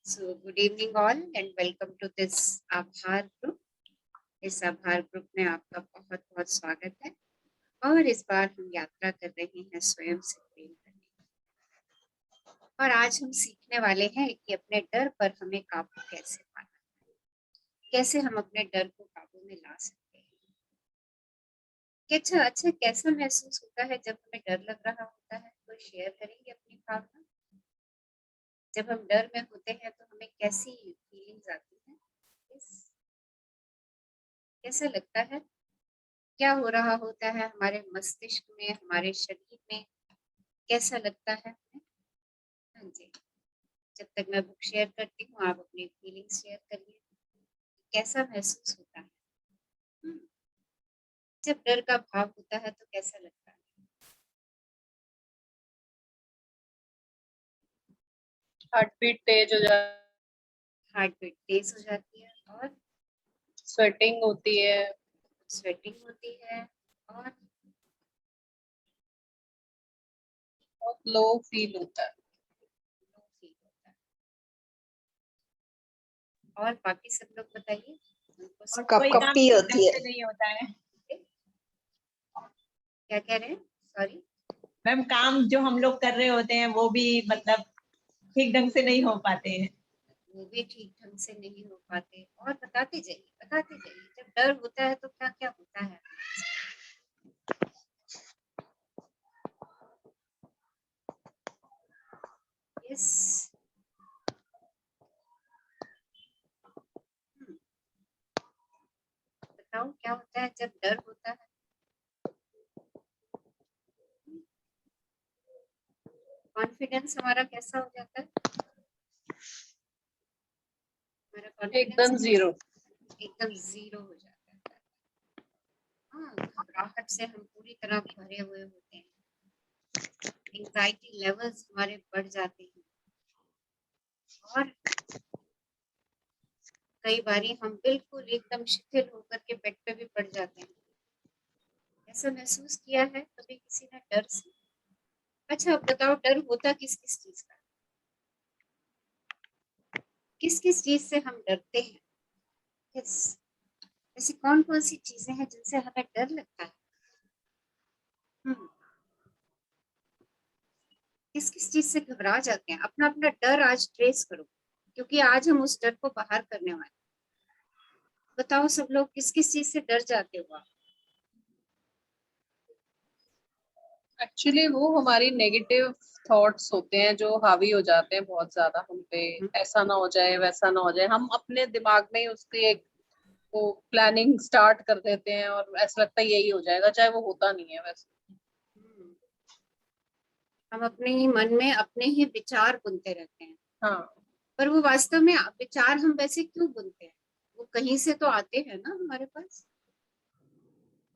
So good evening all and welcome to this आभार group. इस आभार ग्रुप में आपका बहुत बहुत स्वागत है और इस बार हम यात्रा कर रहे हैं स्वयं से प्रेम करने की। और आज हम सीखने वाले हैं कि अपने डर पर हमें काबू कैसे पाना है, कैसे हम अपने डर को काबू में ला सकते हैं। कि अच्छा कैसा महसूस होता है जब हमें डर लग रहा होता है, तो शेयर करेंगे अपनी भावना। जब हम डर में होते हैं तो हमें कैसी फीलिंग्स आती हैं, कैसा लगता है, क्या हो रहा होता है हमारे मस्तिष्क में, हमारे शरीर में, कैसा लगता है हमें। हाँ जी, जब तक मैं बुक शेयर करती हूँ आप अपनी फीलिंग्स शेयर करिए, कैसा महसूस होता है। जब डर का भाव होता है तो कैसा लगता है। हार्ट बीट तेज हो जाती हार्ट बीट तेज हो जाती है और स्वेटिंग होती है और बहुत लो फील होता है। लो फील होता है। और बाकी सब लोग बताइए, और कपकपी होती है। नहीं होता है। क्या कह रहे हैं, सॉरी मैम, काम जो हम लोग कर रहे होते हैं वो भी मतलब ठीक ढंग से नहीं हो पाते हैं। वो भी ठीक ढंग से नहीं हो पाते। और बताते जाइए जब डर होता है तो क्या क्या होता है। यस, बताओ क्या होता है जब डर होता है। कॉन्फिडेंस हमारा कैसा हो जाता है, हमारा एकदम कॉन्फिडेंस जीरो हो जाता है। हाँ, घबराहट से हम पूरी तरह भरे हुए होते हैं, एंजाइटी लेवल्स हमारे बढ़ जाते हैं और कई बारी हम बिल्कुल एकदम शिथिल होकर के बेड पे भी पड़ जाते हैं। ऐसा महसूस किया है कभी किसी ने डर से। अच्छा अब बताओ, डर होता किस किस चीज का, किस किस चीज से हम डरते हैं। यस, ऐसी कौन कौन सी चीजें हैं जिनसे हमें डर लगता है। किस किस चीज से घबरा जाते हैं। अपना अपना डर आज ट्रेस करो, क्योंकि आज हम उस डर को बाहर करने वाले। बताओ सब लोग किस किस चीज से डर जाते हो आप। एक्चुअली वो हमारी नेगेटिव थॉट्स होते हैं जो हावी हो जाते हैं बहुत ज्यादा हम पे। ऐसा ना हो जाए, वैसा ना हो जाए, हम अपने दिमाग में ही उसकी एक वो प्लानिंग स्टार्ट कर देते हैं और ऐसा लगता है यही हो जाएगा, चाहे वो होता नहीं है वैसे। हम अपने ही मन में अपने ही विचार बुनते रहते हैं। हाँ, पर वो वास्तव में विचार हम वैसे क्यों बुनते हैं, वो कहीं से तो आते हैं ना हमारे पास।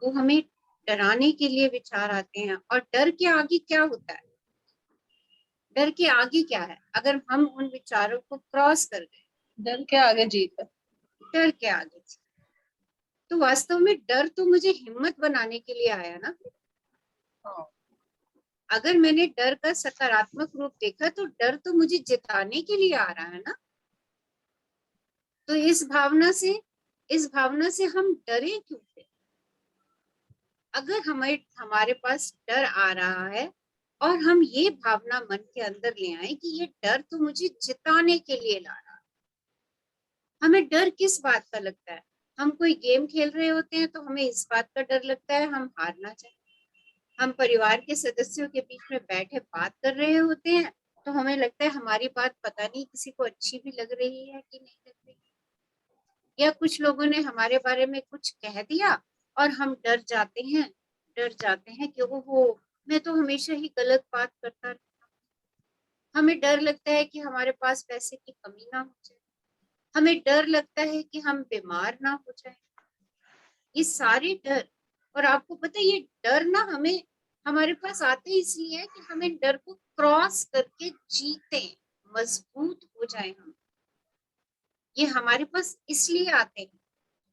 वो हमें डराने के लिए विचार आते हैं। और डर के आगे क्या होता है, डर के आगे क्या है, अगर हम उन विचारों को क्रॉस कर गए। डर के आगे जीत है। डर के आगे तो वास्तव में डर तो मुझे हिम्मत बनाने के लिए आया ना। हाँ, अगर मैंने डर का सकारात्मक रूप देखा तो डर तो मुझे जिताने के लिए आ रहा है ना। तो इस भावना से हम डरे क्यों थे। अगर हमारे पास डर आ रहा है और हम ये भावना मन के अंदर ले आए कि ये डर तो मुझे जिताने के लिए ला रहा है। हमें डर किस बात का लगता है, हम कोई गेम खेल रहे होते हैं तो हमें इस बात का डर लगता है हम हारना चाहते हैं। हम परिवार के सदस्यों के बीच में बैठे बात कर रहे होते हैं तो हमें लगता है हमारी बात पता नहीं किसी को अच्छी भी लग रही है कि नहीं लग रही, या कुछ लोगों ने हमारे बारे में कुछ कह दिया और हम डर जाते हैं कि वो मैं तो हमेशा ही गलत बात करता रहता। हमें डर लगता है कि हमारे पास पैसे की कमी ना हो जाए, हमें डर लगता है कि हम बीमार ना हो जाए। ये सारे डर, और आपको पता है ये डर ना हमें हमारे पास आते इसलिए है कि हमें डर को क्रॉस करके जीते, मजबूत हो जाए हम। ये हमारे पास इसलिए आते हैं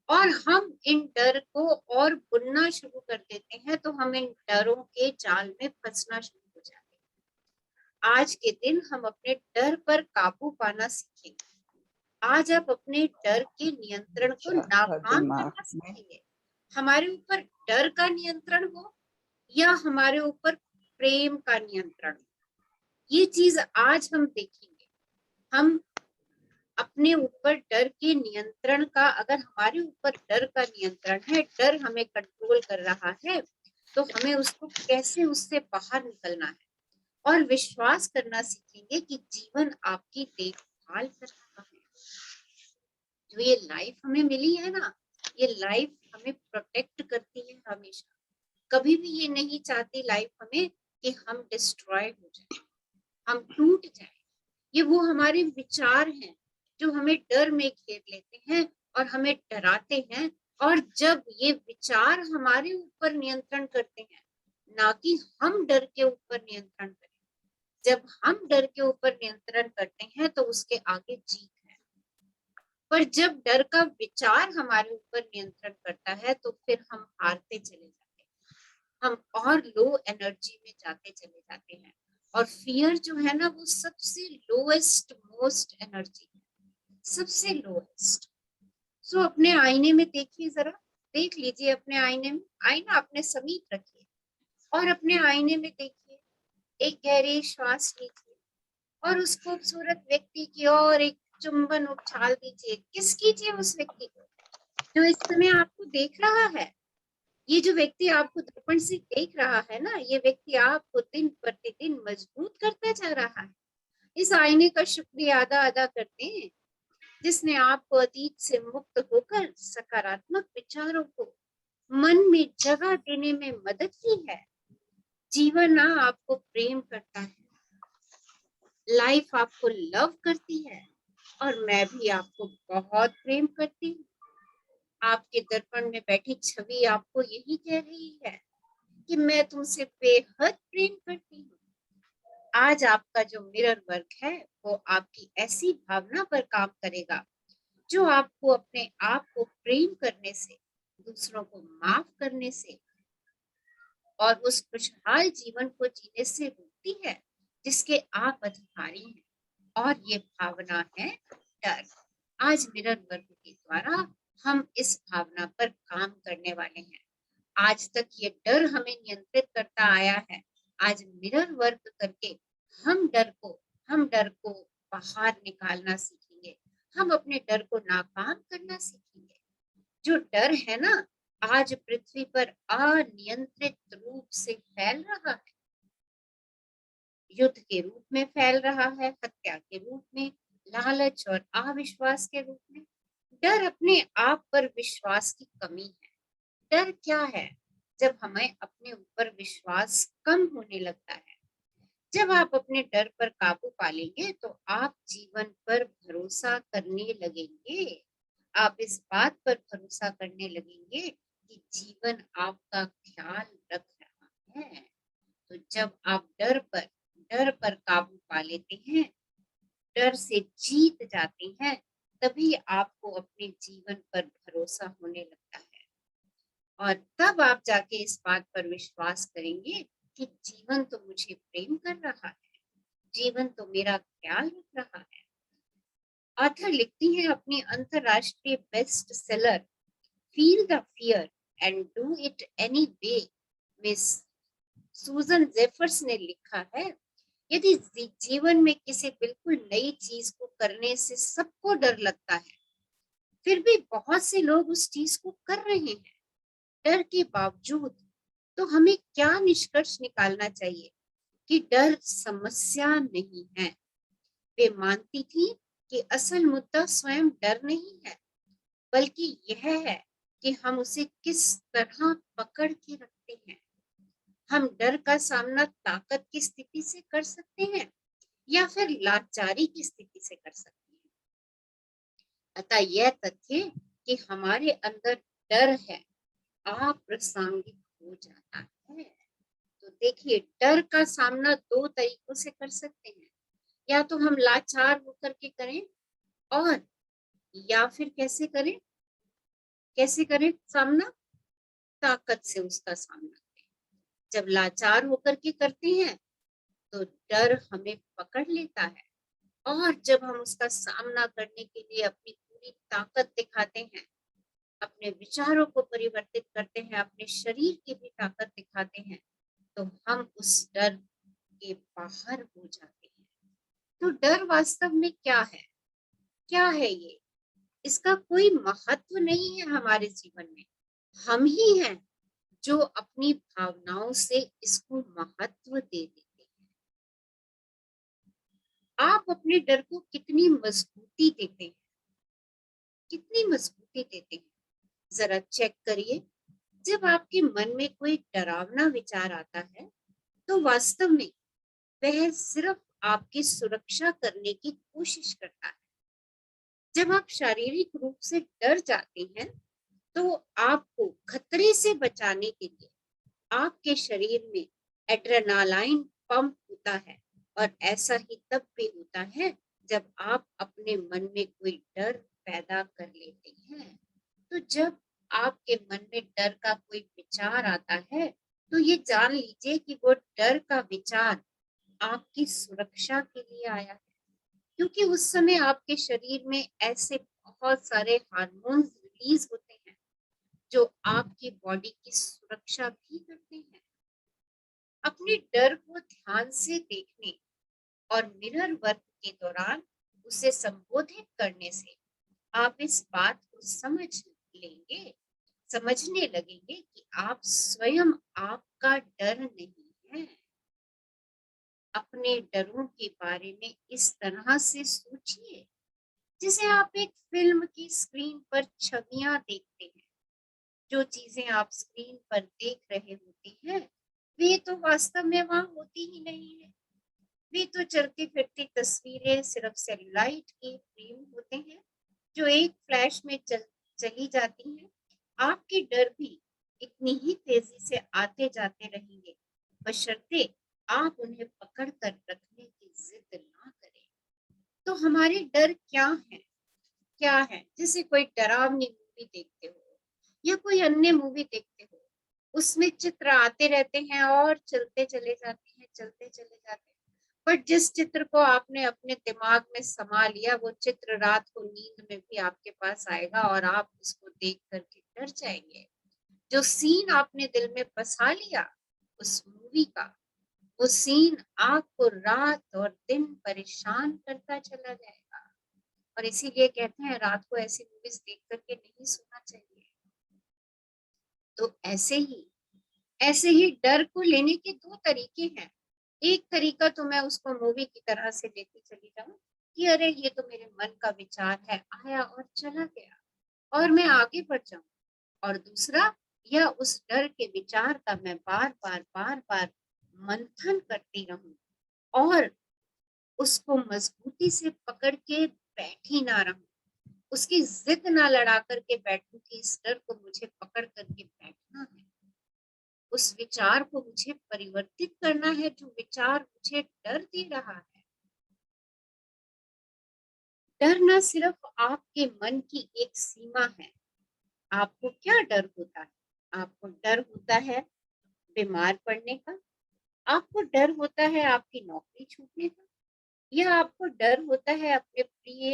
और हम इन डर को और बुनना शुरू कर देते हैं तो हम इन डरों के जाल में फंसना शुरू हो जाते हैं। आज के दिन हम अपने डर पर काबू पाना सीखेंगे। आज आप अपने डर के नियंत्रण को नाकाम दिमाग करना में सीखेंगे। हमारे ऊपर डर का नियंत्रण हो या हमारे ऊपर प्रेम का नियंत्रण हो, ये चीज आज हम देखेंगे। हम अपने ऊपर डर के नियंत्रण का, अगर हमारे ऊपर डर का नियंत्रण है, डर हमें कंट्रोल कर रहा है, तो हमें उसको कैसे उससे बाहर निकलना है और विश्वास करना सीखेंगे कि जीवन आपकी देखभाल कर रहा है। जो ये लाइफ हमें मिली है ना, ये लाइफ हमें प्रोटेक्ट करती है हमेशा। कभी भी ये नहीं चाहती लाइफ हमें कि हम डिस्ट्रॉय हो जाए, हम टूट जाए। ये वो हमारे विचार हैं जो हमें डर में घेर लेते हैं और हमें डराते हैं। और जब ये विचार हमारे ऊपर नियंत्रण करते हैं, ना कि हम डर के ऊपर नियंत्रण करें, जब हम डर के ऊपर नियंत्रण करते हैं तो उसके आगे जीत है। पर जब डर का विचार हमारे ऊपर नियंत्रण करता है तो फिर हम हारते चले जाते हैं, हम और लो एनर्जी में जाते चले जाते हैं। और फियर जो है ना, वो सबसे लोएस्ट मोस्ट एनर्जी है, सबसे लोएस्ट। सो अपने आईने में देखिए, जरा देख लीजिए अपने आईने में, आईना अपने समीप रखिए और अपने आईने में देखिए, एक गहरी श्वास लीजिए और उस खूबसूरत व्यक्ति की ओर एक चुंबन उछाल दीजिए। किस कीजिए? उस व्यक्ति को जो इस समय आपको देख रहा है। ये जो व्यक्ति आपको दर्पण से देख रहा है ना, ये व्यक्ति आपको दिन प्रतिदिन मजबूत करता जा रहा है। इस आईने का शुक्रिया अदा करते हैं जिसने आपको अतीत से मुक्त होकर सकारात्मक विचारों को मन में जगह देने में मदद की है। जीवन आपको प्रेम करता है, लाइफ आपको लव करती है और मैं भी आपको बहुत प्रेम करती हूँ। आपके दर्पण में बैठी छवि आपको यही कह रही है कि मैं तुमसे बेहद प्रेम करती हूँ। आज आपका जो मिरर वर्क है वो आपकी ऐसी भावना पर काम करेगा जो आपको अपने आप को प्रेम करने से, दूसरों को माफ करने से और उस खुशहाल जीवन को जीने से रोकती है जिसके आप अधिकारी हैं। और ये भावना है डर। आज मिरर वर्क के द्वारा हम इस भावना पर काम करने वाले हैं। आज तक ये डर हमें नियंत्रित करता आया है। आज मिरर वर्क करके हम डर को बाहर निकालना सीखेंगे। हम अपने डर को नाकाम करना सीखेंगे। जो डर है ना, आज पृथ्वी पर अनियंत्रित रूप से फैल रहा है, युद्ध के रूप में फैल रहा है, हत्या के रूप में, लालच और अविश्वास के रूप में। डर अपने आप पर विश्वास की कमी है। डर क्या है? जब हमें अपने ऊपर विश्वास कम होने लगता है। जब आप अपने डर पर काबू पा लेंगे तो आप जीवन पर भरोसा करने लगेंगे। आप इस बात पर भरोसा करने लगेंगे कि जीवन आपका ख्याल रख रहा है। तो जब आप डर पर काबू पा लेते हैं, डर से जीत जाते हैं, तभी आपको अपने जीवन पर भरोसा होने लगता है। और तब आप जाके इस बात पर विश्वास करेंगे कि जीवन तो मुझे प्रेम कर रहा है, जीवन तो मेरा ख्याल रख रहा है। ऑथर लिखती हैं अपनी अंतरराष्ट्रीय best seller feel the fear and do it any way में सूजन जेफर्स ने लिखा है, यदि जीवन में किसी बिल्कुल नई चीज को करने से सबको डर लगता है, फिर भी बहुत से लोग उस चीज को कर रहे हैं डर के बावजूद, तो हमें क्या निष्कर्ष निकालना चाहिए कि डर समस्या नहीं है। वे मानती थी कि असल मुद्दा स्वयं डर नहीं है, बल्कि यह है कि हम उसे किस तरह पकड़ के रखते हैं। हम डर का सामना ताकत की स्थिति से कर सकते हैं या फिर लाचारी की स्थिति से कर सकते हैं। अतः यह तथ्य कि हमारे अंदर डर है अप्रासंगिक हो जाता है। तो देखिए, डर का सामना दो तरीकों से कर सकते हैं। या तो हम लाचार होकर के करें, और या फिर कैसे करें सामना? ताकत से उसका सामना करें। जब लाचार होकर के करते हैं तो डर हमें पकड़ लेता है, और जब हम उसका सामना करने के लिए अपनी पूरी ताकत दिखाते हैं, अपने विचारों को परिवर्तित करते हैं, अपने शरीर की भी ताकत दिखाते हैं, तो हम उस डर के बाहर हो जाते हैं। तो डर वास्तव में क्या है? क्या है ये? इसका कोई महत्व नहीं है हमारे जीवन में। हम ही हैं जो अपनी भावनाओं से इसको महत्व दे देते हैं। आप अपने डर को कितनी मजबूती देते हैं? कितनी मजबूती देते हैं? जरा चेक करिए। जब आपके मन में कोई डरावना विचार आता है, तो वास्तव में वह सिर्फ आपकी सुरक्षा करने की कोशिश करता है। जब आप शारीरिक रूप से डर जाते हैं, तो आपको खतरे से बचाने के लिए आपके शरीर में एड्रेनालाइन पंप होता है, और ऐसा ही तब भी होता है जब आप अपने मन में कोई डर पैदा कर लेते हैं। तो जब आपके मन में डर का कोई विचार आता है, तो ये जान लीजिए कि वो डर का विचार आपकी सुरक्षा के लिए आया है, क्योंकि उस समय आपके शरीर में ऐसे बहुत सारे हार्मोन्स रिलीज होते हैं जो आपकी बॉडी की सुरक्षा भी करते हैं। अपने डर को ध्यान से देखने और मिरर वर्क के दौरान उसे संबोधित करने से आप इस बात को समझने लगेंगे कि आप स्वयं आपका डर नहीं है। अपने डरों के बारे में इस तरह से सोचिए जिसे आप एक फिल्म की स्क्रीन पर छवियां देखते हैं। जो चीजें आप स्क्रीन पर देख रहे होते हैं, वे तो वास्तव में वहां होती ही नहीं है। वे तो चलती फिरती तस्वीरें, सिर्फ सेलुलाइट के फ्रेम होते हैं जो एक फ्लैश में चली जाती हैं। आपके डर भी इतनी ही तेजी से आते जाते रहेंगे, बशर्ते आप उन्हें पकड़ कर रखने की जिद ना करें। तो हमारे डर क्या है? क्या है? जैसे कोई डरावनी मूवी देखते हो या कोई अन्य मूवी देखते हो, उसमें चित्र आते रहते हैं और चलते चले जाते हैं, चलते चले जाते हैं। पर जिस चित्र को आपने अपने दिमाग में समा लिया, वो चित्र रात को नींद में भी आपके पास आएगा और आप उसको देख करके डर जाएंगे। जो सीन आपने दिल में बसा लिया उस मूवी का, वो सीन आपको रात और दिन परेशान करता चला जाएगा। और इसीलिए कहते हैं रात को ऐसी मूवीज देख करके नहीं सोना चाहिए। तो ऐसे ही डर को लेने के दो तरीके हैं। एक तरीका तो मैं उसको मूवी की तरह से लेती चली जाऊं कि अरे ये तो मेरे मन का विचार है, आया और चला गया, और मैं आगे बढ़ जाऊं। और दूसरा, या उस डर के विचार का मैं बार बार मंथन करती रहूं और उसको मजबूती से पकड़ के बैठी ना रहूं, उसकी जिद ना लड़ा करके बैठूं कि इस डर को मुझे पकड़ करके बैठना है, उस विचार को मुझे परिवर्तित करना है जो विचार मुझे डर दे रहा है। डर ना सिर्फ आपके मन की एक सीमा है। आपको क्या डर होता है? आपको डर होता है बीमार पड़ने का, आपको डर होता है आपकी नौकरी छूटने का, या आपको डर होता है अपने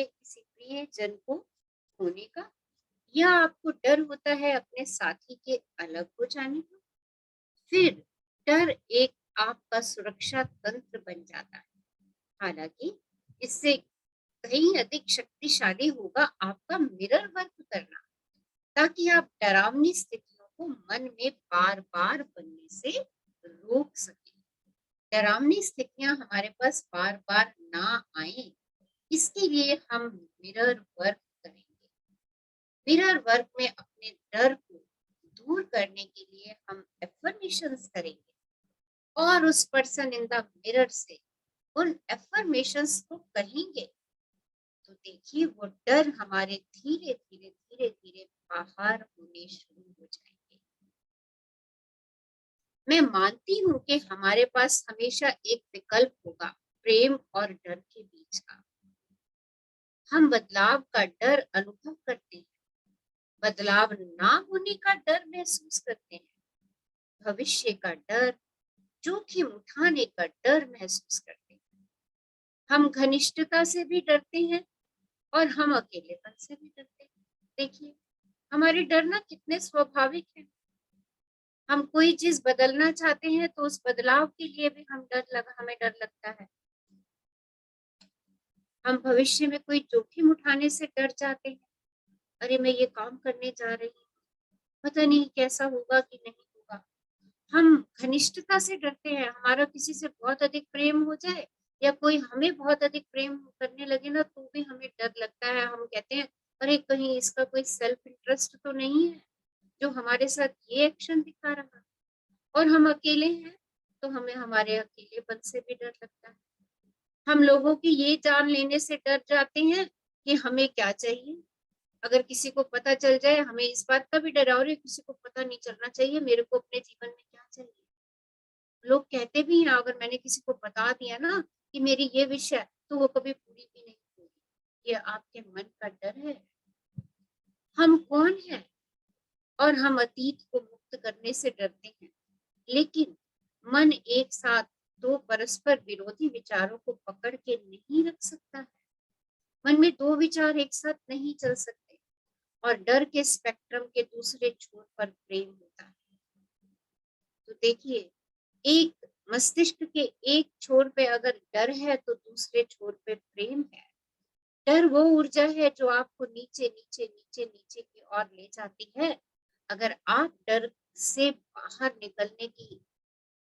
किसी प्रिय जन को खोने का, या आपको डर होता है अपने साथी के अलग हो जाने का। फिर डर एक आपका सुरक्षा तंत्र बन जाता है। हालांकि इससे कहीं अधिक शक्तिशाली होगा आपका मिरर वर्क करना, ताकि आप डरावनी स्थितियों को मन में बार बार बनने से रोक सकें। डरावनी स्थितियां हमारे पास बार बार ना आए, इसके लिए हम मिरर वर्क करेंगे। मिरर वर्क में अपने डर को दूर करने के लिए हम एफर्मेशंस करेंगे और उस पर्सन इन द मिरर से उन एफर्मेशंस को कहेंगे। तो देखिए वो डर हमारे धीरे धीरे धीरे धीरे बाहर होने शुरू हो जाएंगे। मैं मानती हूँ कि हमारे पास हमेशा एक विकल्प होगा प्रेम और डर के बीच का। हम बदलाव का डर अनुभव करते हैं, बदलाव ना होने का डर महसूस करते हैं, भविष्य का डर, जोखिम उठाने का डर महसूस करते हैं। हम घनिष्ठता से भी डरते हैं और हम अकेलेपन से भी डरते हैं। देखिए, हमारे डरना कितने स्वाभाविक है। हम कोई चीज बदलना चाहते हैं तो उस बदलाव के लिए भी हमें डर लगता है। हम भविष्य में कोई जोखिम उठाने से डर जाते हैं। अरे, मैं ये काम करने जा रही हूँ, पता नहीं कैसा होगा कि नहीं होगा। हम घनिष्ठता से डरते हैं। हमारा किसी से बहुत अधिक प्रेम हो जाए या कोई हमें बहुत अधिक प्रेम करने लगे ना, तो भी हमें डर लगता है। हम कहते हैं, अरे कहीं इसका कोई सेल्फ इंटरेस्ट तो नहीं है जो हमारे साथ ये एक्शन दिखा रहा है। और हम अकेले हैं तो हमें हमारे अकेलेपन से भी डर लगता है। हम लोगों की ये जान लेने से डर जाते हैं कि हमें क्या चाहिए। अगर किसी को पता चल जाए, हमें इस बात का भी डर, और किसी को पता नहीं चलना चाहिए मेरे को अपने जीवन में क्या चाहिए। लोग कहते भी हैं, अगर मैंने किसी को बता दिया ना कि मेरी ये विश है, तो वो कभी पूरी भी नहीं होगी। ये आपके मन का डर है। हम कौन हैं? और हम अतीत को मुक्त करने से डरते हैं। लेकिन मन एक साथ दो परस्पर विरोधी विचारों को पकड़ के नहीं रख सकता है। मन में दो विचार एक साथ नहीं चल सकते। और डर के स्पेक्ट्रम के दूसरे छोर पर प्रेम होता है। तो देखिए, एक मस्तिष्क के एक छोर पे अगर डर है तो दूसरे छोर पे प्रेम है। डर वो ऊर्जा है जो आपको नीचे नीचे नीचे नीचे की ओर ले जाती है। अगर आप डर से बाहर निकलने की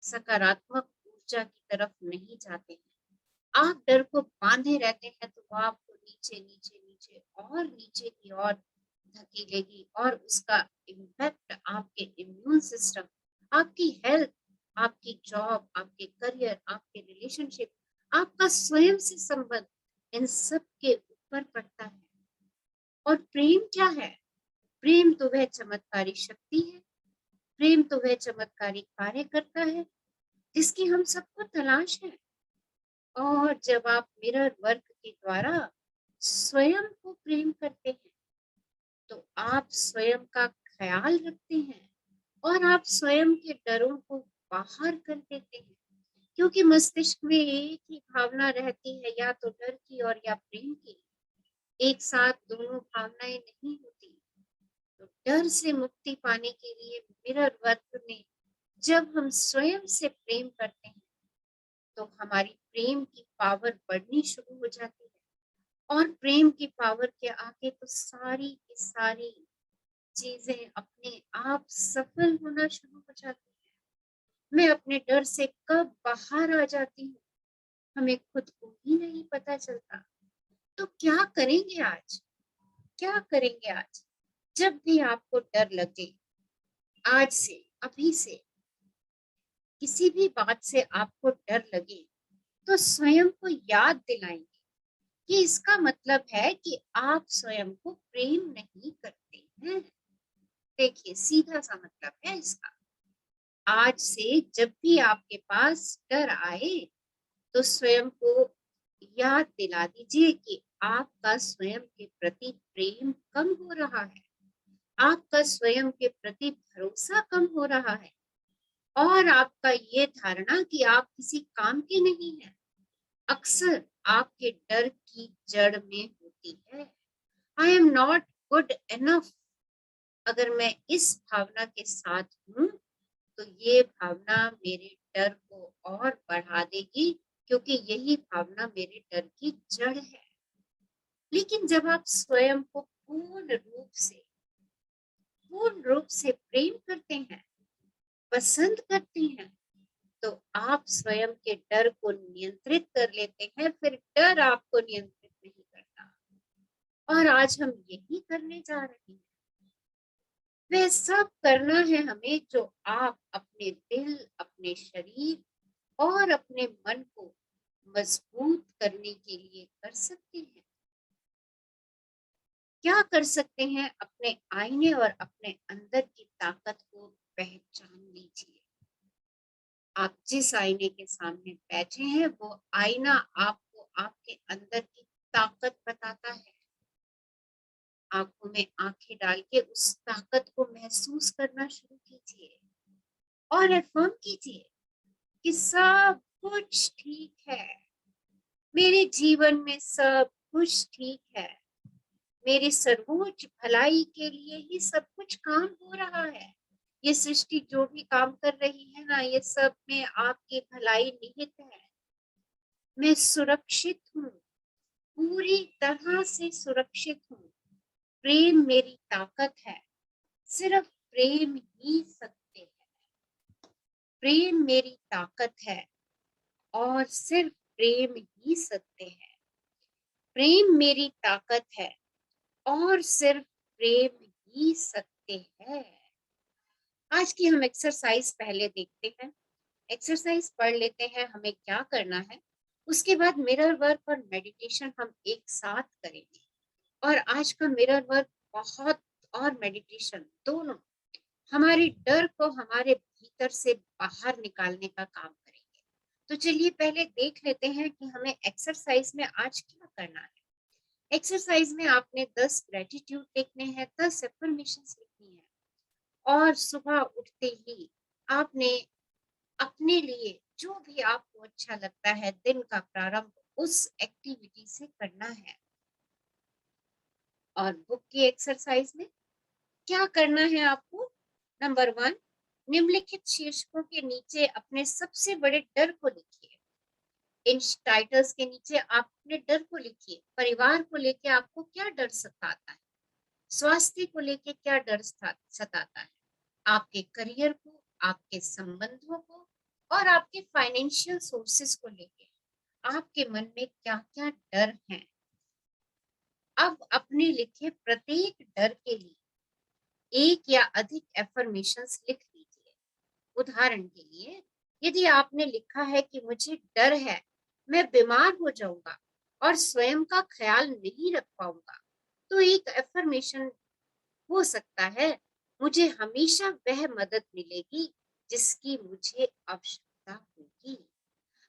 सकारात्मक ऊर्जा की तरफ नहीं जाते हैं, आप डर को बांधे रहते हैं, तो वो आपको नीचे नीचे नीचे और नीचे की ओर धकेलेगी। और उसका इम्पैक्ट आपके इम्यून सिस्टम, आपकी हेल्थ, आपकी जॉब, आपके करियर, आपके रिलेशनशिप, आपका स्वयं से संबंध, इन सब के ऊपर पड़ता है। और प्रेम क्या है? प्रेम तो वह चमत्कारी शक्ति है। प्रेम तो वह चमत्कारी कार्य करता है जिसकी हम सबको तलाश है। और जब आप मिरर वर्क के द्वारा स्वयं को प्रेम करते हैं, तो आप स्वयं का ख्याल रखते हैं और आप स्वयं के डरों को बाहर कर देते हैं। क्योंकि मस्तिष्क में एक ही भावना रहती है, या तो डर की और या प्रेम की। एक साथ दोनों भावनाएं नहीं होती। तो डर से मुक्ति पाने के लिए मिरर वर्क में जब हम स्वयं से प्रेम करते हैं, तो हमारी प्रेम की पावर बढ़नी शुरू हो जाती है। और प्रेम की पावर के आगे तो सारी की सारी चीजें अपने आप सफल होना शुरू हो जाती है। मैं अपने डर से कब बाहर आ जाती हूँ, हमें खुद को ही नहीं पता चलता। तो क्या करेंगे आज? क्या करेंगे आज? जब भी आपको डर लगे, आज से, अभी से, किसी भी बात से आपको डर लगे, तो स्वयं को याद दिलाएंगे कि इसका मतलब है कि आप स्वयं को प्रेम नहीं करते हैं। देखिए, सीधा सा मतलब है इसका। आज से जब भी आपके पास डर आए, तो स्वयं को याद दिला दीजिए कि आपका स्वयं के प्रति प्रेम कम हो रहा है। आपका स्वयं के प्रति भरोसा कम हो रहा है। और आपका ये धारणा कि आप किसी काम के नहीं है, अक्सर आपके डर की जड़ में होती है। I am not good enough. अगर मैं इस भावना के साथ हूँ, तो ये भावना मेरे डर को और बढ़ा देगी, क्योंकि यही भावना मेरे डर की जड़ है। लेकिन जब आप स्वयं को पूर्ण रूप से प्रेम करते हैं, पसंद करते हैं, तो आप स्वयं के डर को नियंत्रित कर लेते हैं। फिर डर आपको नियंत्रित नहीं करता। और आज हम यही करने जा रहे हैं। वह सब करना है हमें जो आप अपने दिल, अपने शरीर और अपने मन को मजबूत करने के लिए कर सकते हैं। क्या कर सकते हैं? अपने आईने और अपने अंदर की ताकत को पहचान लीजिए। आप जिस आईने के सामने बैठे हैं, वो आईना आपको आपके अंदर की ताकत बताता है। आंखों में आंखें डाल के उस ताकत को महसूस करना शुरू कीजिए और अफर्म कीजिए, कि सब कुछ ठीक है, मेरे जीवन में सब कुछ ठीक है, मेरी सर्वोच्च भलाई के लिए ही सब कुछ काम हो रहा है। ये सृष्टि जो भी काम कर रही है ना, ये सब में आपकी भलाई निहित है। मैं सुरक्षित हूँ, पूरी तरह से सुरक्षित हूँ। प्रेम मेरी ताकत है, सिर्फ प्रेम ही सत्य है। प्रेम मेरी ताकत है और सिर्फ प्रेम ही सत्य है। प्रेम मेरी ताकत है और सिर्फ प्रेम ही सत्य है। आज की हम एक्सरसाइज पहले देखते हैं। एक्सरसाइज पढ़ लेते हैं हमें क्या करना है, उसके बाद मिरर वर्क और मेडिटेशन हम एक साथ करेंगे। और आज का मिरर वर्क बहुत और मेडिटेशन दोनों हमारे डर को हमारे भीतर से बाहर निकालने का काम करेंगे। तो चलिए पहले देख लेते हैं कि हमें एक्सरसाइज में आज क्या करना है। एक्सरसाइज में आपने 10 ग्रेटिट्यूड लिखने हैं, 10 एफर्मेशंस लिखनी है और सुबह उठते ही आपने अपने लिए जो भी आपको अच्छा लगता है दिन का प्रारंभ उस एक्टिविटी से करना है। और बुक की एक्सरसाइज में क्या करना है आपको? नंबर 1, निम्नलिखित शीर्षकों के नीचे अपने सबसे बड़े डर को लिखिए। इन टाइटल्स के नीचे आप अपने डर को लिखिए। परिवार को लेके आपको क्या डर सताता है, स्वास्थ्य को लेके क्या डर सताता है, आपके करियर को, आपके संबंधों को और आपके फाइनेंशियल सोर्सेस को लेके आपके मन में क्या क्या डर हैं। अब अपने लिखे प्रत्येक डर के लिए एक या अधिक एफर्मेशंस लिख लीजिए। उदाहरण के लिए, यदि आपने लिखा है कि मुझे डर है मैं बीमार हो जाऊंगा और स्वयं का ख्याल नहीं रख पाऊंगा, तो एक एफर्मेशन हो सकता है, मुझे हमेशा वह मदद मिलेगी जिसकी मुझे आवश्यकता होगी।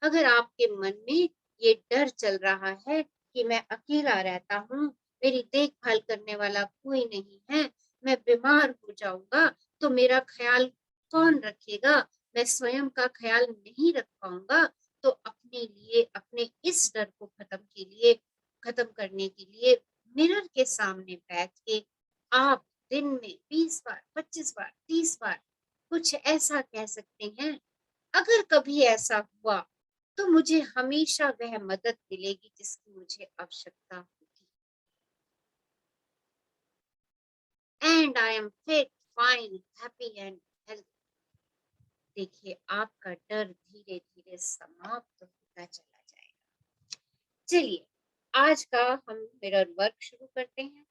अगर आपके मन में ये डर चल रहा है कि मैं अकेला रहता हूँ, मेरी देखभाल करने वाला कोई नहीं है, मैं बीमार हो जाऊंगा तो मेरा ख्याल कौन रखेगा, मैं स्वयं का ख्याल नहीं रख पाऊंगा, तो अपने लिए अपने इस डर को खत्म करने के लिए मिरर के सामने बैठ के आप दिन में 20 बार, 25 बार, 30 बार कुछ ऐसा कह सकते हैं, अगर कभी ऐसा हुआ तो मुझे हमेशा वह मदद मिलेगी जिसकी मुझे आवश्यकता होगी। And I am fit, fine, happy and healthy. देखिए आपका डर धीरे धीरे समाप्त होता चला जाएगा। चलिए आज का हम मिरर वर्क शुरू करते हैं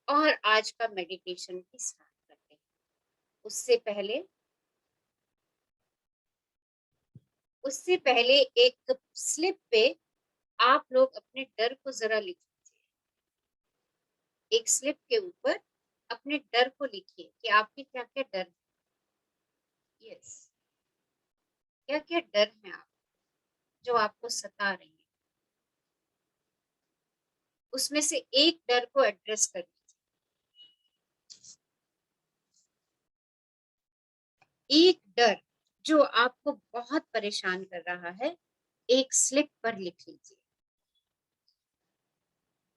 और आज का मेडिटेशन भी स्टार्ट करते हैं। उससे पहले एक स्लिप पे आप लोग अपने डर को जरा लिख लीजिए। एक स्लिप के ऊपर अपने डर को लिखिए कि आपके क्या क्या डर है। यस, क्या क्या डर हैं आप जो आपको सता रहे हैं। उसमें से एक डर को एड्रेस कर लीजिए। एक डर जो आपको बहुत परेशान कर रहा है, एक स्लिप पर लिख लीजिए।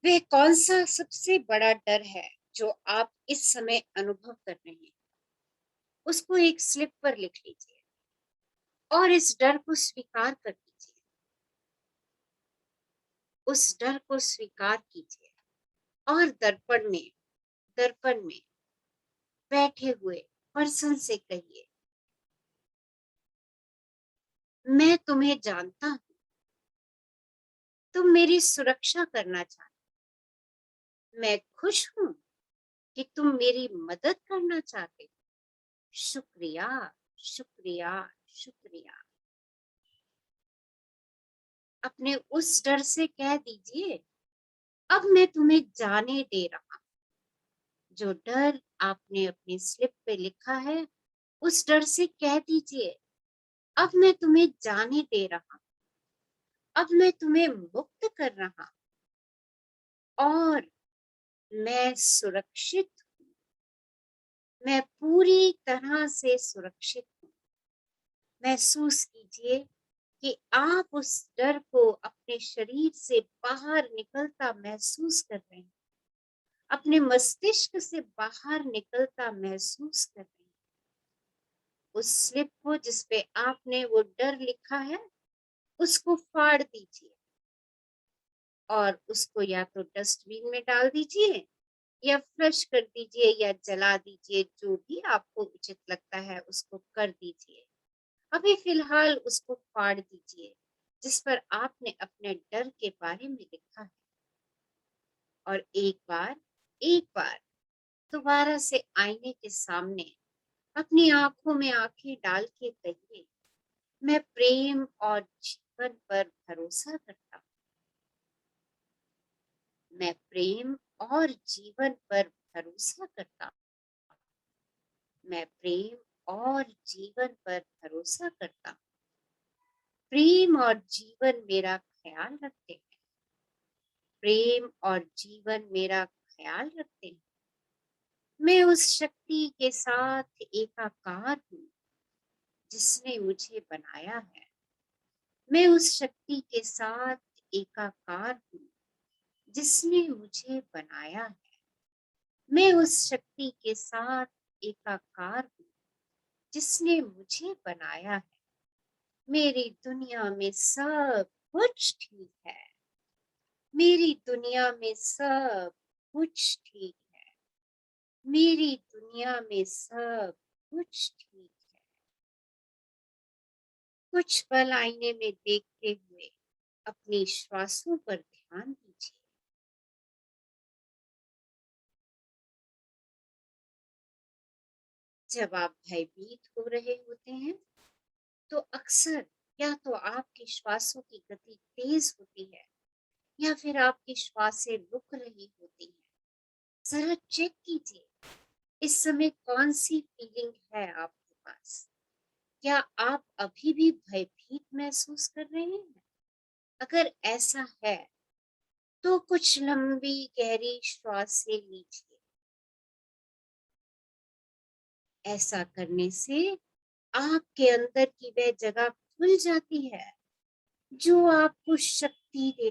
वह कौन सा सबसे बड़ा डर है जो आप इस समय अनुभव कर रहे हैं, उसको एक स्लिप पर लिख लीजिए और इस डर को स्वीकार कर लीजिए। उस डर को स्वीकार कीजिए और दर्पण में बैठे हुए पर्सन से कहिए, मैं तुम्हें जानता हूं, तुम मेरी सुरक्षा करना चाहते, मैं खुश हूं कि तुम मेरी मदद करना चाहते हो। शुक्रिया, शुक्रिया, शुक्रिया। अपने उस डर से कह दीजिए, अब मैं तुम्हें जाने दे रहा हूं। जो डर आपने अपनी स्लिप पे लिखा है, उस डर से कह दीजिए, अब मैं तुम्हें जाने दे रहा हूं, अब मैं तुम्हें मुक्त कर रहा हूं और मैं सुरक्षित हूं, मैं पूरी तरह से सुरक्षित हूं, महसूस कीजिए कि आप उस डर को अपने शरीर से बाहर निकलता महसूस कर रहे हैं, अपने मस्तिष्क से बाहर निकलता महसूस कर रहे हैं। उस स्लिप को जिस पे आपने वो डर लिखा है, उसको फाड़ दीजिए और उसको या तो डस्टबिन में डाल दीजिए या फ्लश कर दीजिए या जला दीजिए, जो भी आपको उचित लगता है उसको कर दीजिए। अभी फिलहाल उसको फाड़ दीजिए जिस पर आपने अपने डर के बारे में लिखा है, और एक बार दोबारा से आईने के सामने अपनी आंखों में आंखें डाल के कहिए, मैं प्रेम और जीवन पर भरोसा करता हूँ। मैं प्रेम और जीवन पर भरोसा करता हूँ। मैं प्रेम और जीवन पर भरोसा करता हूँ। प्रेम और जीवन मेरा ख्याल रखते हैं। प्रेम और जीवन मेरा ख्याल रखते हैं। मैं उस शक्ति के साथ एकाकार हूँ जिसने मुझे बनाया है। मैं उस शक्ति के साथ एकाकार हूँ जिसने मुझे बनाया है। मैं उस शक्ति के साथ एकाकार हूँ जिसने मुझे बनाया है। मेरी दुनिया में सब कुछ ठीक है। मेरी दुनिया में सब कुछ ठीक है। मेरी दुनिया में सब कुछ ठीक है। कुछ पल आईने में देखते हुए अपनी श्वासों पर ध्यान दीजिए। जब आप भयभीत हो रहे होते हैं तो अक्सर या तो आपकी श्वासों की गति तेज होती है या फिर आपकी श्वासें रुक रही होती हैं। जरा चेक कीजिए इस समय कौन सी फीलिंग है आपके पास। क्या आप अभी भी भयभीत महसूस कर रहे हैं? अगर ऐसा है तो कुछ लंबी गहरी श्वासें लीजिए। ऐसा करने से आपके अंदर की वह जगह खुल जाती है जो आपको शक्ति देती है।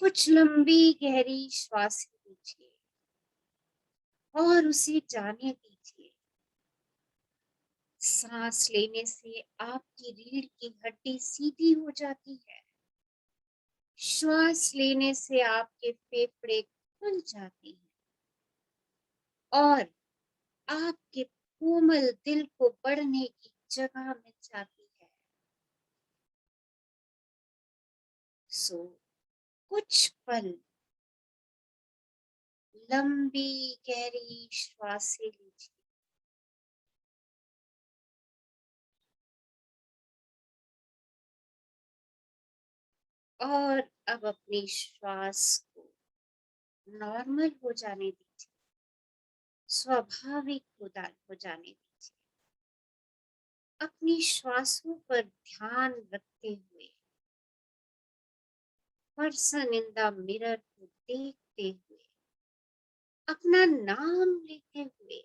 कुछ लंबी गहरी श्वासें लीजिए और उसे जाने दीजिए। सांस लेने से आपकी रीढ़ की हड्डी सीधी हो जाती है। श्वास लेने से आपके फेफड़े खुल जाते हैं और आपके कोमल दिल को बढ़ने की जगह मिल जाती है। सो कुछ पल लंबी गहरी श्वासें लीजिए और अब अपनी श्वास को नॉर्मल हो जाने दीजिए, स्वाभाविक हो जाने दीजिए। अपनी श्वासों पर ध्यान रखते हुए पर्सन इन द मिरर को देखते हुए अपना नाम लेते हुए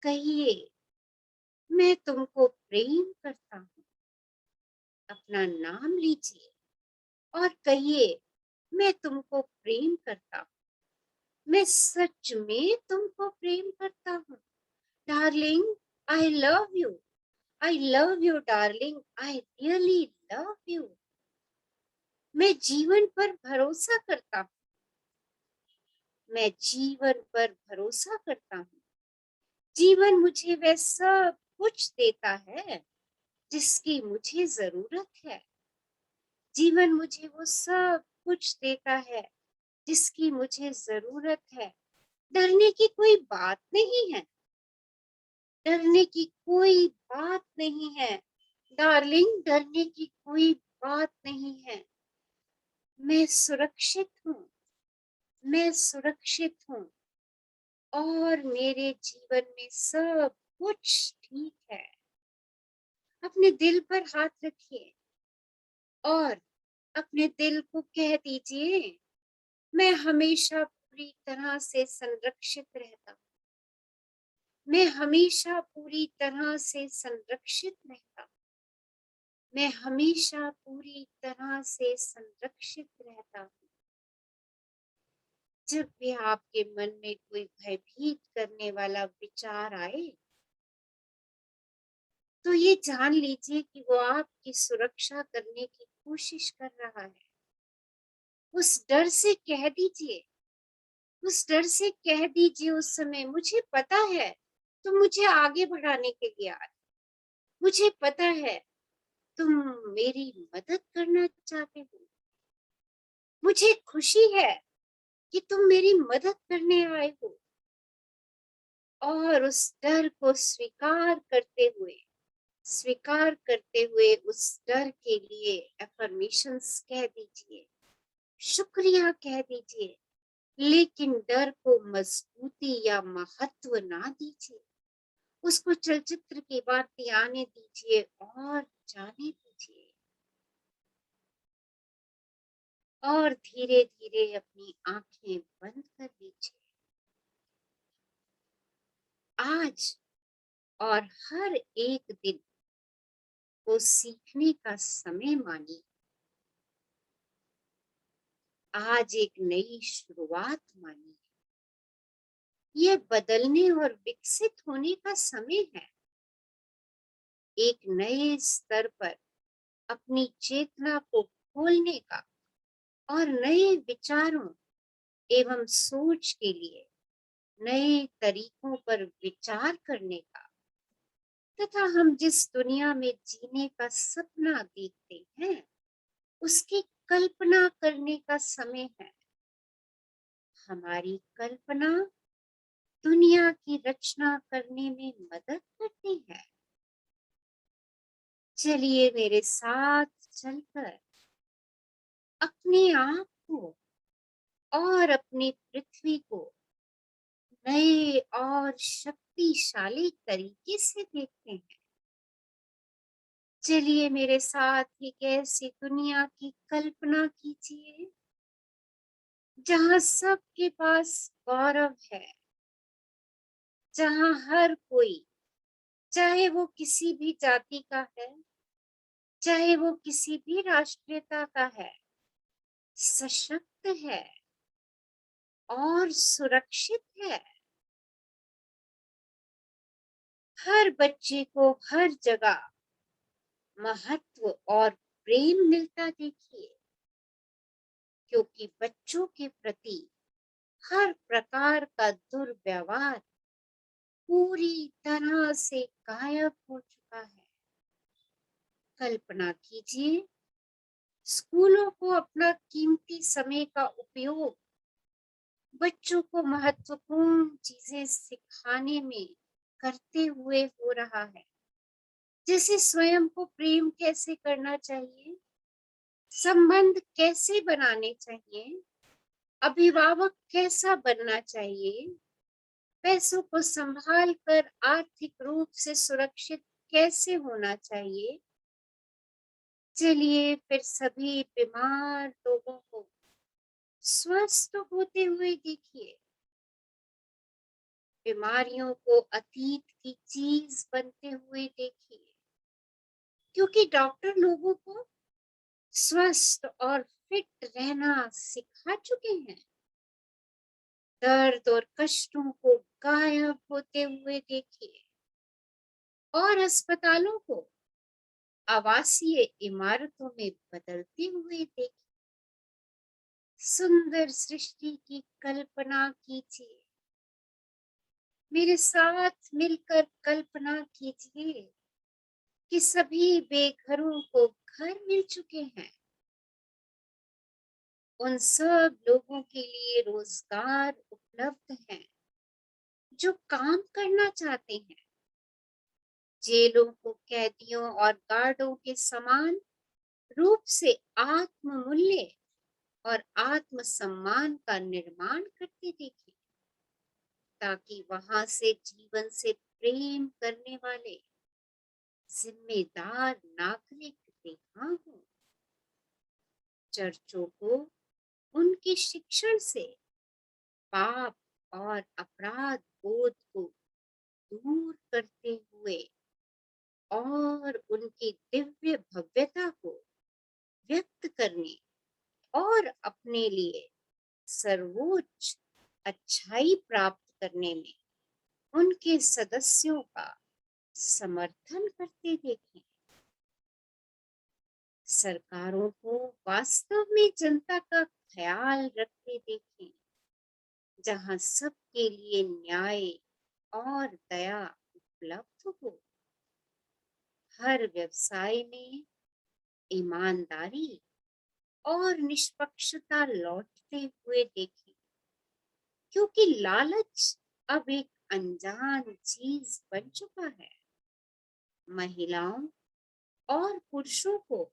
कहिए, मैं तुमको प्रेम करता हूँ। अपना नाम लीजिए और कहिए, मैं तुमको प्रेम करता हूँ। मैं सच में तुमको प्रेम करता हूँ। Darling, I love you. I love you darling. I really love you. मैं जीवन पर भरोसा करता हूँ। मैं जीवन पर भरोसा करता हूँ। जीवन मुझे वह सब कुछ देता है जिसकी मुझे जरूरत है। जीवन मुझे वो सब कुछ देता है जिसकी मुझे जरूरत है। डरने की कोई बात नहीं है। डरने की कोई बात नहीं है डार्लिंग। डरने की कोई बात नहीं है। मैं सुरक्षित हूँ। मैं सुरक्षित हूँ और मेरे जीवन में सब कुछ ठीक है। अपने दिल पर हाथ रखिए और अपने दिल को कह दीजिए, मैं हमेशा पूरी तरह से संरक्षित रहता हूँ। मैं हमेशा पूरी तरह से संरक्षित रहता हूँ। मैं हमेशा पूरी तरह से संरक्षित रहता हूँ। जब भी आपके मन में कोई भयभीत करने वाला विचार आए, तो ये जान लीजिए कि वो आपकी सुरक्षा करने की कोशिश कर रहा है। उस डर से कह दीजिए, उस डर से कह दीजिए उस समय, मुझे पता है तुम मुझे आगे बढ़ाने के लिए आ रहे, मुझे पता है तुम मेरी मदद करना चाहते हो, मुझे खुशी है कि तुम मेरी मदद करने आए हो। और उस डर को स्वीकार करते हुए उस डर के लिए अफर्मेशंस कह दीजिए, शुक्रिया कह दीजिए, लेकिन डर को मजबूती या महत्व ना दीजिए। उसको चलचित्र की बातें आने दीजिए और जाने दीजिए, और धीरे धीरे अपनी आंखें बंद कर लीजिए। आज और हर एक दिन को सीखने का समय मानिए। आज एक नई शुरुआत मानिए। यह बदलने और विकसित होने का समय है। एक नए स्तर पर अपनी चेतना को खोलने का और नए विचारों एवं सोच के लिए नए तरीकों पर विचार करने का, तथा हम जिस दुनिया में जीने का सपना देखते हैं उसकी कल्पना करने का समय है। हमारी कल्पना दुनिया की रचना करने में मदद करती है। चलिए मेरे साथ चलकर अपने आप को और अपनी पृथ्वी को नए और शक्तिशाली तरीके से देखते हैं। चलिए मेरे साथ एक ऐसी दुनिया की कल्पना कीजिए जहां सबके पास गौरव है, जहां हर कोई, चाहे वो किसी भी जाति का है, चाहे वो किसी भी राष्ट्रीयता का है, सशक्त है और सुरक्षित है। हर बच्चे को हर जगह महत्व और प्रेम मिलता देखिए, क्योंकि बच्चों के प्रति हर प्रकार का दुर्व्यवहार पूरी तरह से गायब हो चुका है। कल्पना कीजिए, स्कूलों को अपना कीमती समय का उपयोग बच्चों को महत्वपूर्ण चीजें सिखाने में करते हुए हो रहा है, जैसे स्वयं को प्रेम कैसे करना चाहिए, संबंध कैसे बनाने चाहिए, अभिभावक कैसा बनना चाहिए, पैसों को संभाल कर आर्थिक रूप से सुरक्षित कैसे होना चाहिए। चलिए फिर सभी बीमार लोगों को स्वस्थ होते हुए देखिए, बीमारियों को अतीत की चीज बनते हुए देखिए, क्योंकि डॉक्टर लोगों को स्वस्थ और फिट रहना सिखा चुके हैं। दर्द और कष्टों को गायब होते हुए देखिए, और अस्पतालों को आवासीय इमारतों में बदलते हुए देखिए। सुंदर सृष्टि की कल्पना कीजिए, मेरे साथ मिलकर कल्पना कीजिए कि सभी बेघरों को घर मिल चुके हैं। उन सब लोगों के लिए रोजगार उपलब्ध है जो काम करना चाहते हैं। जेलों को कैदियों और गार्डों के समान रूप से आत्ममूल्य और आत्मसम्मान का निर्माण करते देखें, ताकि वहां से जीवन से प्रेम करने वाले जिम्मेदार नागरिक रिहा हो। चर्चों को उनके शिक्षण से पाप और अपराध बोध को दूर करते हुए और उनकी दिव्य भव्यता को व्यक्त करने और अपने लिए सर्वोच्च अच्छाई प्राप्त करने में उनके सदस्यों का समर्थन करते देखें। सरकारों को वास्तव में जनता का ख्याल रखते देखें, जहां सबके लिए न्याय और दया उपलब्ध हो। हर व्यवसाय में ईमानदारी और निष्पक्षता लौटते हुए देखें, क्योंकि लालच अब एक अनजान चीज बन चुका है। महिलाओं और पुरुषों को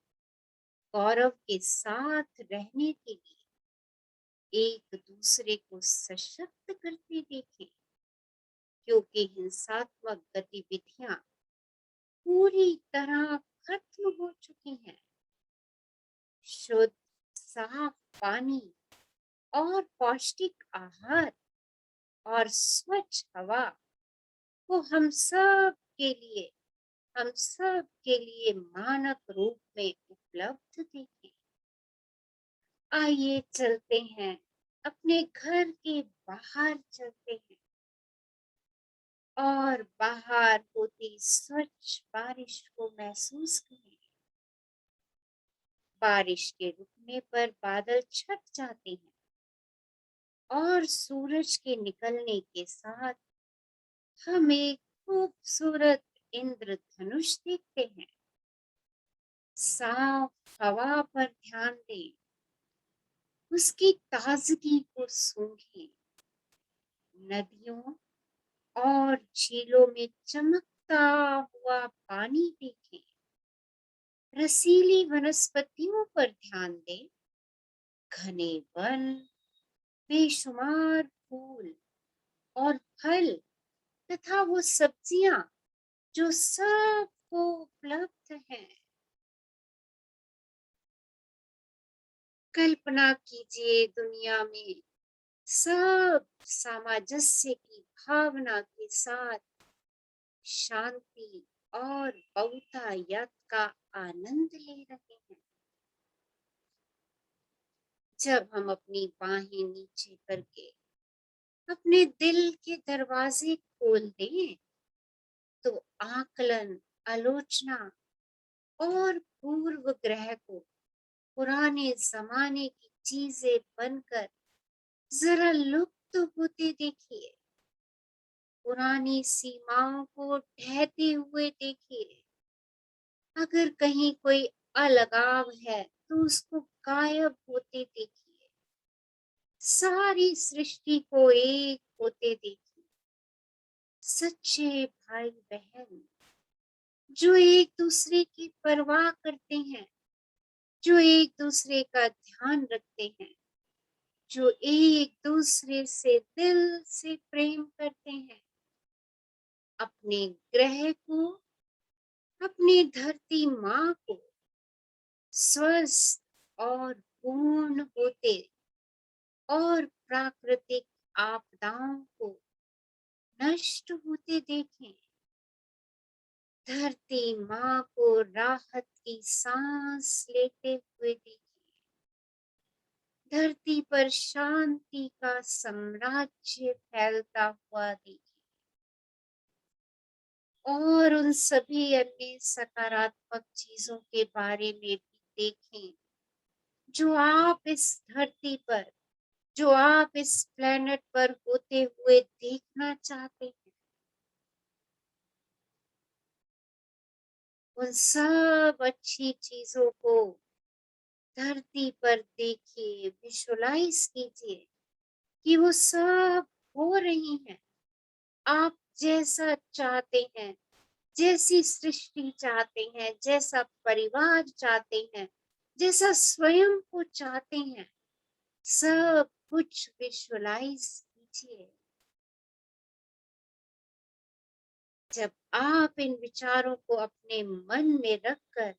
गौरव के साथ रहने के लिए एक दूसरे को सशक्त करते देखें, क्योंकि हिंसात्मक गतिविधियां पूरी तरह खत्म हो चुकी हैं। शुद्ध साफ पानी और पौष्टिक आहार और स्वच्छ हवा को हम सब के लिए मानक रूप में उपलब्ध देखें। आइए चलते हैं, अपने घर के बाहर चलते हैं और बाहर होती स्वच्छ बारिश को महसूस करें। बारिश के रुकने पर बादल छट जाते हैं और सूरज के निकलने के साथ हम एक खूबसूरत इंद्रधनुष देखते हैं। साफ हवा पर ध्यान दें, उसकी ताजगी को सूंघें। नदियों और झीलों में चमकता हुआ पानी देखें। रसीली वनस्पतियों पर ध्यान दें। घने वन, बेशुमार फूल और फल तथा वो सब्जियां जो सबको उपलब्ध हैं। कल्पना कीजिए, दुनिया में सब सामंजस्य की भावना के साथ शांति और बहुतायत का आनंद ले रहे हैं। जब हम अपनी बाहें नीचे करके अपने दिल के दरवाजे खोल दें, तो आकलन, आलोचना और पूर्व ग्रह को पुराने जमाने की चीजें बनकर जरा लुप्त होते देखिए। पुरानी सीमाओं को ढहते हुए देखिए। अगर कहीं कोई अलगाव है तो उसको गायब होते देखिए। सारी सृष्टि को एक होते देखिए। सच्चे भाई बहन जो एक दूसरे की परवाह करते हैं, जो एक दूसरे का ध्यान रखते हैं, जो एक दूसरे से दिल से प्रेम करते हैं, अपने ग्रह को, अपनी धरती माँ को स्वस्थ और पूर्ण होते और प्राकृतिक आपदाओं को नष्ट होते देखें। धरती माँ को राहत की सांस लेते हुए देखें। धरती पर शांति का साम्राज्य फैलता हुआ देखें और उन सभी अन्य सकारात्मक चीजों के बारे में भी देखें जो आप इस धरती पर, जो आप इस प्लेनेट पर होते हुए देखना चाहते हैं। उन सब अच्छी चीजों को धरती पर देखिए, विजुअलाइज कीजिए कि वो सब हो रही हैं। आप जैसा चाहते हैं, जैसी सृष्टि चाहते हैं, जैसा परिवार चाहते हैं, जैसा स्वयं को चाहते हैं, सब कुछ विजुअलाइज कीजिए। जब आप इन विचारों को अपने मन में रखकर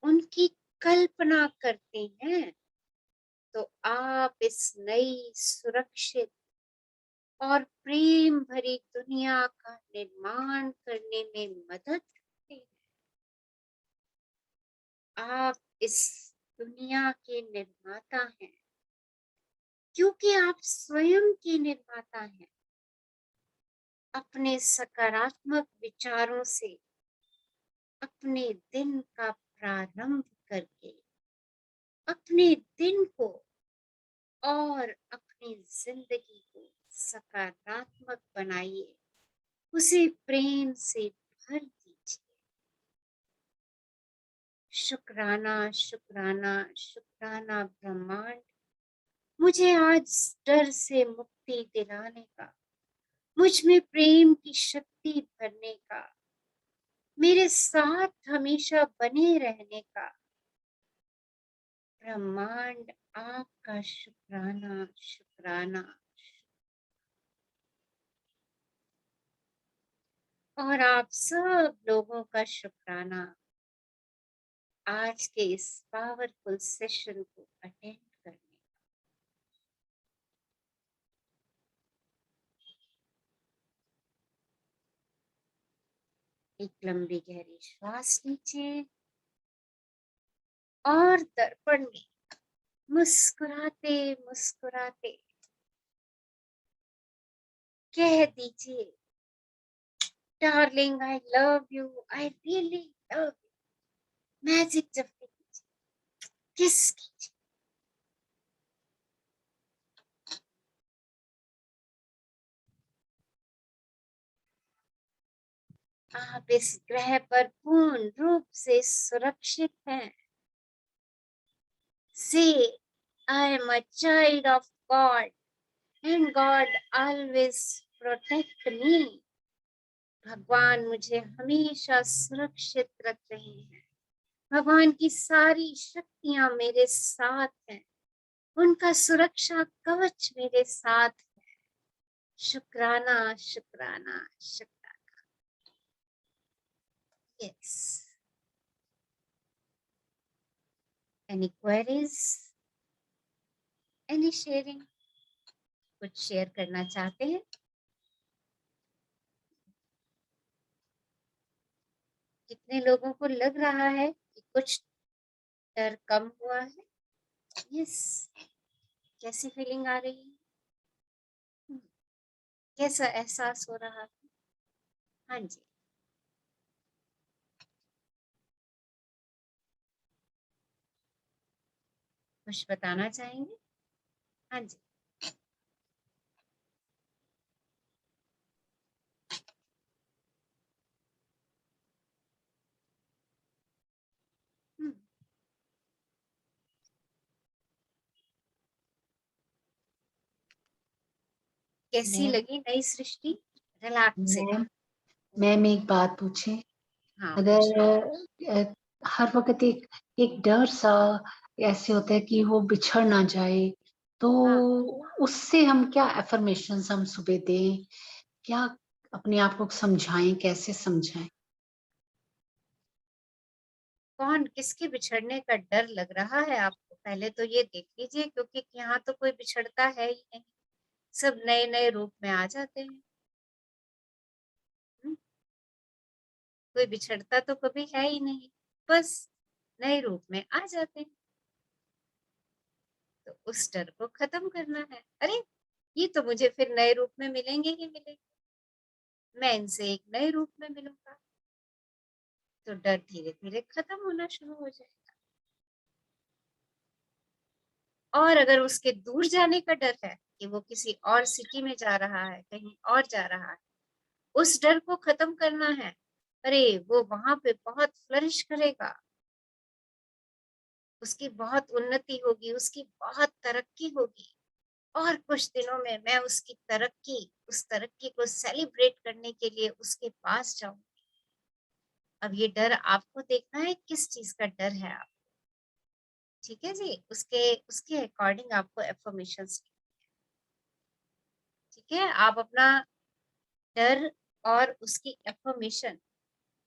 उनकी कल्पना करते हैं, तो आप इस नई सुरक्षित और प्रेम भरी दुनिया का निर्माण करने में मदद करते हैं। आप इस दुनिया के निर्माता हैं क्योंकि आप स्वयं के निर्माता हैं। अपने सकारात्मक विचारों से अपने दिन का प्रारंभ करके अपने दिन को और अपनी जिंदगी को सकारात्मक बनाइए, उसे प्रेम से भर दीजिए। शुक्राना शुक्राना शुक्राना ब्रह्मांड, मुझे आज डर से मुक्ति दिलाने का, मुझ में प्रेम की शक्ति भरने का, मेरे साथ हमेशा बने रहने का। ब्रह्मांड आपका शुक्राना शुक्राना। और आप सब लोगों का शुक्राना आज के इस पावरफुल सेशन को अटेंड करने। एक लंबी गहरी श्वास लीजिए और दर्पण में मुस्कुराते मुस्कुराते कह दीजिए, darling I love you, I really love you. Magic जब भी कीजिए, किस कीजिए। आप इस ग्रह पर पूर्ण रूप से सुरक्षित हैं। Say, I am a child of God and God always protect me. भगवान मुझे हमेशा सुरक्षित रख रही हैं। भगवान की सारी शक्तियां मेरे साथ हैं। उनका सुरक्षा कवच मेरे साथ है। शुक्राना शुक्राना शुक्राना। Yes. Any queries? Any sharing? कुछ शेयर करना चाहते हैं? कितने लोगों को लग रहा है कि कुछ डर कम हुआ है? यस। कैसी फीलिंग आ रही है? कैसा एहसास हो रहा है? हाँ जी। कुछ बताना चाहेंगे? हाँ जी। कैसी लगी नई सृष्टि? रिलैक्स से। मैम एक बात पूछे। हाँ, अगर हर वक्त एक एक डर सा ऐसे होता है कि वो बिछड़ ना जाए, तो उससे हम क्या एफर्मेशंस हम सुबह दें, क्या अपने आप को समझाएं, कैसे समझाएं? कौन किसके बिछड़ने का डर लग रहा है आपको? पहले तो ये देख लीजिए, क्योंकि यहाँ तो कोई बिछड़ता है ही नहीं, सब नए नए रूप में आ जाते हैं। कोई बिछड़ता तो कभी है ही नहीं, बस नए रूप में आ जाते हैं। तो उस डर को खत्म करना है। अरे ये तो मुझे फिर नए रूप में मिलेंगे ही मिलेंगे, मैं इनसे एक नए रूप में मिलूंगा, तो डर धीरे धीरे खत्म होना शुरू हो जाएगा। और अगर उसके दूर जाने का डर है कि वो किसी और सिटी में जा रहा है, कहीं और जा रहा है, उस डर को खत्म करना है। अरे वो वहां पे बहुत फ्लरिश करेगा, उसकी बहुत उन्नति होगी, उसकी बहुत तरक्की होगी, और कुछ दिनों में मैं उसकी तरक्की, उस तरक्की को सेलिब्रेट करने के लिए उसके पास जाऊंगी। अब ये डर आपको देखना है किस चीज का डर है आप, ठीक है जी। उसके उसके अकॉर्डिंग आपको एफर्मेशंस, ठीक है। आप अपना डर और उसकी एफर्मेशन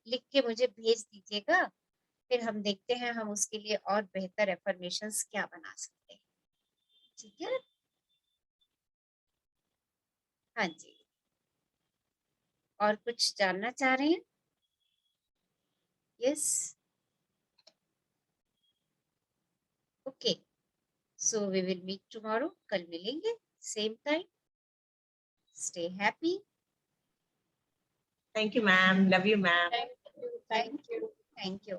लिख के मुझे भेज दीजिएगा, फिर हम देखते हैं हम उसके लिए और बेहतर एफर्मेशंस क्या बना सकते हैं, ठीक है। हाँ जी, और कुछ जानना चाह रहे हैं? Yes, okay, so we will meet tomorrow, कल मिलेंगे same time. Stay happy. Thank you, ma'am. Love you, ma'am. Thank you. Thank you.